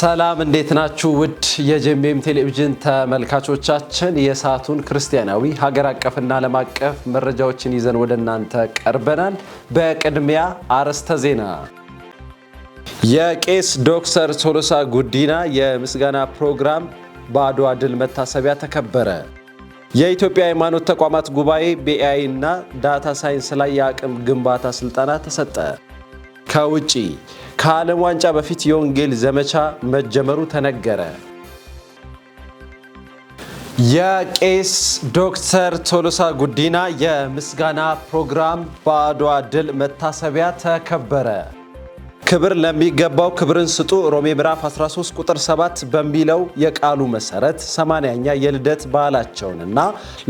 ሰላም እንዴት ናችሁ? ውድ የጄምቤም ቴሌቪዥን ተመልካቾቻችን የሰዓቱን ክርስቲያናዊ ሀገር አቀፍና ዓለም አቀፍ መረጃዎችን ይዘን ወደ እናንተ ቀርበናል። በቅድሚያ አርዕስተ ዜና። የቄስ ዶክተር ቶሎሳ ጉዲና የምስጋና ፕሮግራም በአድዋ ድል መታሰቢያ ተከበረ። የኢትዮጵያ ሃይማኖት ተቋማት ጉባኤ በኤአይ እና ዳታ ሳይንስ ላይ የአቅም ግንባታ ስልጠና ተሰጠ። ከውጪ ከዓለም ዋንጫ በፊት የወንጌል ዘመቻ መጀመሩ ተነገረ። የቄስ ዶክተር ቶሎሳ ጉዲና የምስጋና ፕሮግራም በአድዋ ድል መታሰቢያ ተከበረ። ክብር ለሚገባው ክብርን ስጡ ሮሜ ምዕራፍ 13 ቁጥር 7 በሚለው የቃሉ መሰረት 80ኛ የልደት በዓላቸውንና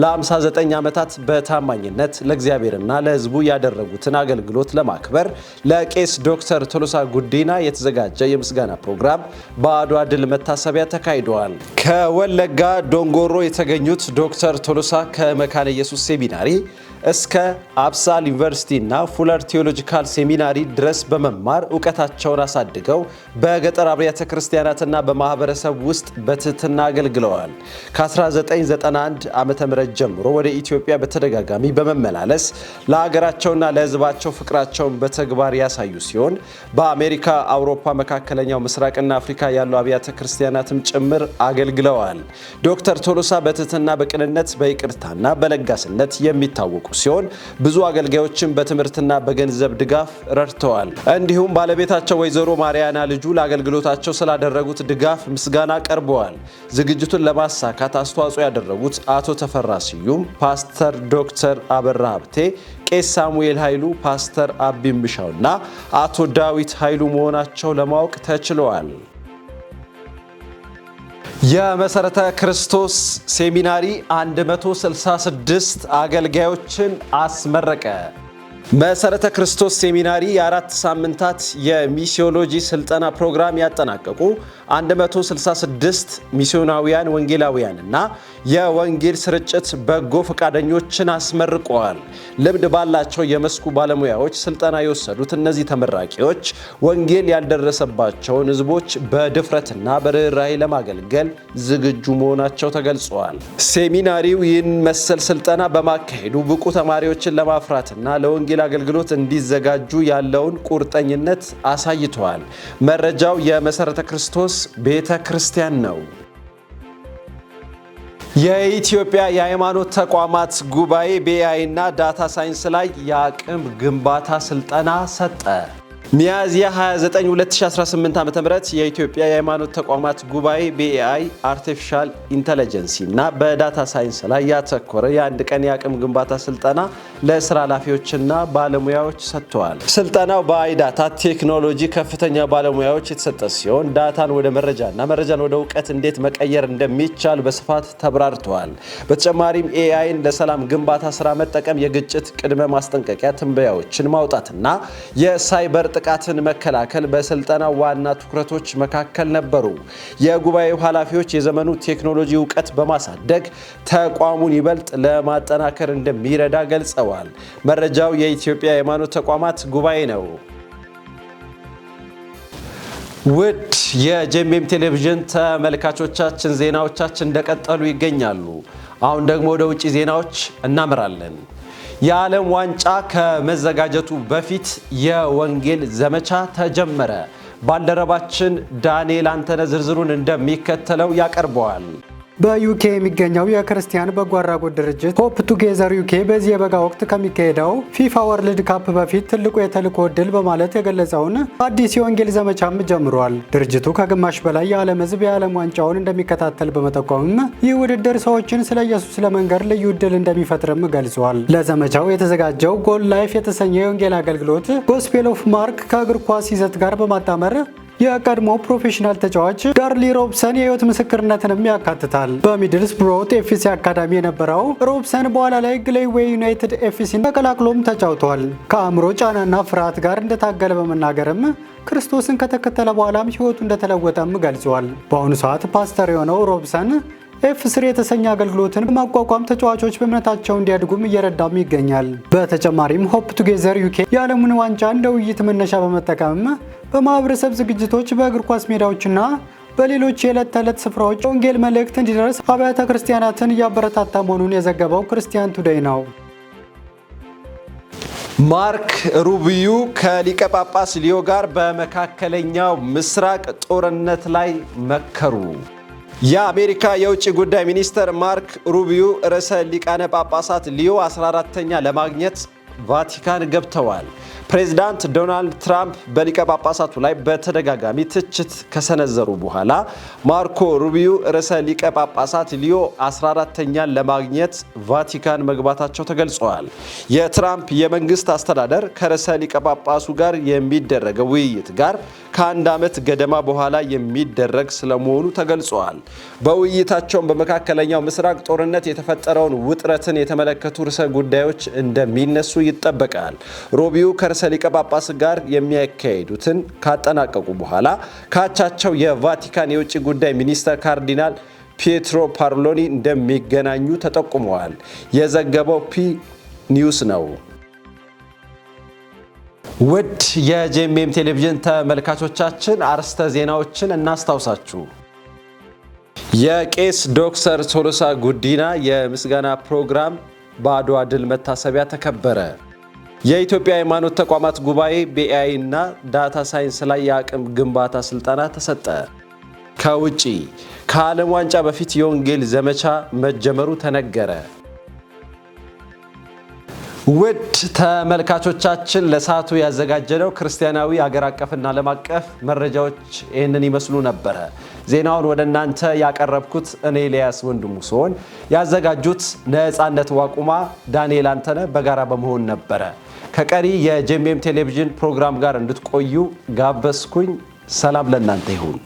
ለ59 ዓመታት በታማኝነት ለእግዚአብሔርና ለሕዝቡ ያደረጉትን አገልግሎት ለማክበር ለቄስ ዶክተር ቶሎሳ ጉዲና የተዘጋጀ የምስጋና ፕሮግራም በአድዋ ድል መታሰቢያ ተካሂደዋል። ከወለጋ ዶንጎሮ የተገኙት ዶክተር ቶሎሳ ከመካነ ኢየሱስ ሴሚናሪ እስከ አብሳል ዩኒቨርሲቲ እና ፉለር ቴዎሎጂካል ሴሚናሪ ድረስ በመማር እውቀታቸውን አሳድገው በገጠር አብያተ ክርስቲያናትና በማህበረሰብ ውስጥ በትህትና አገልግለዋል። ከ1991 ዓ.ም ጀምሮ ወደ ኢትዮጵያ በተደጋጋሚ በመመላለስ ለሀገራቸውና ለሕዝባቸው ፍቅራቸውን በተግባር ያሳዩ ሲሆን በአሜሪካ፣ አውሮፓ፣ መካከለኛው ምስራቅና አፍሪካ ያሉ አብያተ ክርስቲያናትም ጭምር አገልግለዋል። ዶክተር ቶሎሳ በትህትና፣ በቅንነት፣ በይቅርታና በለጋስነት የሚታወቁ ሲሆን ብዙ አገልጋዮችን በትምህርትና በገንዘብ ድጋፍ ረድተዋል። እንዲሁም ባለቤታቸው ወይዘሮ ማርያና ልጁ ለአገልግሎታቸው ስላደረጉት ድጋፍ ምስጋና ቀርበዋል። ዝግጅቱን ለማሳካት አስተዋጽኦ ያደረጉት አቶ ተፈራ ስዩም፣ ፓስተር ዶክተር አበራ ሀብቴ፣ ቄስ ሳሙኤል ኃይሉ፣ ፓስተር አቢም ብሻውና አቶ ዳዊት ኃይሉ መሆናቸው ለማወቅ ተችሏል። የመሰረተ ክርስቶስ ሴሚናሪ 166 አገልጋዮችን አስመረቀ። መሰረተ ክርስቶስ ሴሚናሪ የ4 ሳምንታት የሚስዮሎጂ ስልጠና ፕሮግራም ያጠናቀቁ 166 ሚስዮናውያን ወንጌላውያን እና የወንጌል ስርጭት በጎ ፈቃደኞችን አስመርቀዋል። ልምድ ባላቸው የመስኩ ባለሙያዎች ስልጠና የወሰዱት እነዚህ ተመራቂዎች ወንጌል ያልደረሰባቸውን ሕዝቦች በድፍረትና በርኅራኄ ለማገልገል ዝግጁ መሆናቸው ተገልጸዋል። ሴሚናሪው ይህን መሰል ስልጠና በማካሄዱ ብቁ ተማሪዎችን ለማፍራትና ለወንጌል አገልግሎት እንዲዘጋጁ ያለውን ቁርጠኝነት አሳይተዋል። መረጃው የመሰረተ ክርስቶስ ቤተ ክርስቲያን ነው። የኢትዮጵያ የሃይማኖት ተቋማት ጉባኤ በኤአይ እና ዳታ ሳይንስ ላይ የአቅም ግንባታ ስልጠና ሰጠ። ሚያዝያ 29 2018 ዓ.ም የኢትዮጵያ የሃይማኖት ተቋማት ጉባኤ በኤአይ አርቲፊሻል ኢንተለጀንስ እና በዳታ ሳይንስ ላይ ያተኮረ የአንድ ቀን የአቅም ግንባታ ስልጠና ለስራ ኃላፊዎችና ባለሙያዎች ሰጥተዋል። ስልጠናው በአይዳታ ቴክኖሎጂ ከፍተኛ ባለሙያዎች የተሰጠ ሲሆን ዳታን ወደ መረጃና መረጃን ወደ እውቀት እንዴት መቀየር እንደሚቻል በስፋት ተብራርተዋል። በተጨማሪም ኤአይን ለሰላም ግንባታ ስራ መጠቀም፣ የግጭት ቅድመ ማስጠንቀቂያ ትንበያዎችን ማውጣትና የሳይበር ጥቃትን መከላከል በስልጠናው ዋና ትኩረቶች መካከል ነበሩ። የጉባኤው ኃላፊዎች የዘመኑ ቴክኖሎጂ እውቀት በማሳደግ ተቋሙን ይበልጥ ለማጠናከር እንደሚረዳ ገልጸዋል። መረጃው የኢትዮጵያ የሃይማኖት ተቋማት ጉባኤ ነው። ውድ የጄምቤም ቴሌቪዥን ተመልካቾቻችን ዜናዎቻችን እንደቀጠሉ ይገኛሉ። አሁን ደግሞ ወደ ውጭ ዜናዎች እናመራለን። የዓለም ዋንጫ ከመዘጋጀቱ በፊት የወንጌል ዘመቻ ተጀመረ። ባልደረባችን ዳንኤል አንተነህ ዝርዝሩን እንደሚከተለው ያቀርበዋል። በዩኬ የሚገኘው የክርስቲያን በጎ አድራጎት ድርጅት ሆፕ ቱጌዘር ዩኬ በዚህ የበጋ ወቅት ከሚካሄደው ፊፋ ወርልድ ካፕ በፊት ትልቁ የተልእኮ ዕድል በማለት የገለጸውን አዲስ የወንጌል ዘመቻም ጀምሯል። ድርጅቱ ከግማሽ በላይ የዓለም ሕዝብ የዓለም ዋንጫውን እንደሚከታተል በመጠቆምም ይህ ውድድር ሰዎችን ስለ ኢየሱስ ለመንገር ልዩ ዕድል እንደሚፈጥርም ገልጿል። ለዘመቻው የተዘጋጀው ጎል ላይፍ የተሰኘ የወንጌል አገልግሎት ጎስፔል ኦፍ ማርክ ከእግር ኳስ ይዘት ጋር በማጣመር የቀድሞ ፕሮፌሽናል ተጫዋች ዳርሊ ሮብሰን የህይወት ምስክርነትንም ያካትታል። በሚድልስብሮት ኤፍሲ አካዳሚ የነበረው ሮብሰን በኋላ ላይ ግሌይዌይ ዩናይትድ ኤፍሲን ተቀላቅሎም ተጫውቷል። ከአእምሮ ጫናና ፍርሃት ጋር እንደታገለ በመናገርም ክርስቶስን ከተከተለ በኋላም ህይወቱ እንደተለወጠም ገልጿል። በአሁኑ ሰዓት ፓስተር የሆነው ሮብሰን ኤፍ3 የተሰኘ አገልግሎትን በማቋቋም ተጫዋቾች በእምነታቸው እንዲያድጉም እየረዳም ይገኛል። በተጨማሪም ሆፕ ቱጌዘር ዩኬ የዓለምን ዋንጫ እንደ ውይይት መነሻ በመጠቀም በማህበረሰብ ዝግጅቶች፣ በእግር ኳስ ሜዳዎችና በሌሎች የዕለት ተዕለት ስፍራዎች ወንጌል መልእክት እንዲደርስ አብያተ ክርስቲያናትን እያበረታታ መሆኑን የዘገበው ክርስቲያን ቱዴይ ነው። ማርክ ሩቢዮ ከሊቀ ጳጳስ ሊዮ ጋር በመካከለኛው ምስራቅ ጦርነት ላይ መከሩ። የአሜሪካ የውጭ ጉዳይ ሚኒስትር ማርክ ሩቢዮ ርዕሰ ሊቃነ ጳጳሳት ሊዮ 14ኛ ለማግኘት ቫቲካን ገብተዋል። ፕሬዝዳንት ዶናልድ ትራምፕ በሊቀ ጳጳሳቱ ላይ በተደጋጋሚ ትችት ከሰነዘሩ በኋላ ማርኮ ሩቢዮ ርዕሰ ሊቀ ጳጳሳት ሊዮ 14ኛን ለማግኘት ቫቲካን መግባታቸው ተገልጿል። የትራምፕ የመንግስት አስተዳደር ከርዕሰ ሊቀ ጳጳሱ ጋር የሚደረገው ውይይት ጋር ከአንድ ዓመት ገደማ በኋላ የሚደረግ ስለመሆኑ ተገልጿል። በውይይታቸውም በመካከለኛው ምስራቅ ጦርነት የተፈጠረውን ውጥረትን የተመለከቱ ርዕሰ ጉዳዮች እንደሚነሱ ይጠበቃል። ሩቢዮ ከርዕሰ ሊቀ ጳጳስ ጋር የሚያካሂዱትን ካጠናቀቁ በኋላ ካቻቸው የቫቲካን የውጭ ጉዳይ ሚኒስትር ካርዲናል ፒየትሮ ፓርሎኒ እንደሚገናኙ ተጠቁመዋል። የዘገበው ፒ ኒውስ ነው። ውድ የጄኤምኤም ቴሌቪዥን ተመልካቾቻችን አርዕስተ ዜናዎችን እናስታውሳችሁ። የቄስ ዶክተር ቶሎሳ ጉዲና የምስጋና ፕሮግራም በአድዋ ድል መታሰቢያ ተከበረ። የኢትዮጵያ ሃይማኖት ተቋማት ጉባኤ በኤአይ እና ዳታ ሳይንስ ላይ የአቅም ግንባታ ስልጠና ተሰጠ። ከውጪ ከዓለም ዋንጫ በፊት የወንጌል ዘመቻ መጀመሩ ተነገረ። ውድ ተመልካቾቻችን ለሰዓቱ ያዘጋጀነው ክርስቲያናዊ አገር አቀፍና ዓለም አቀፍ መረጃዎች ይህንን ይመስሉ ነበረ። ዜናውን ወደ እናንተ ያቀረብኩት እኔ ኤልያስ ወንድሙ ሲሆን ያዘጋጁት ነፃነት ዋቁማ፣ ዳንኤል አንተነህ በጋራ በመሆን ነበረ። ከቀሪ የጄኤምኤም ቴሌቪዥን ፕሮግራም ጋር እንድትቆዩ ጋበዝኩኝ። ሰላም ለእናንተ ይሁን።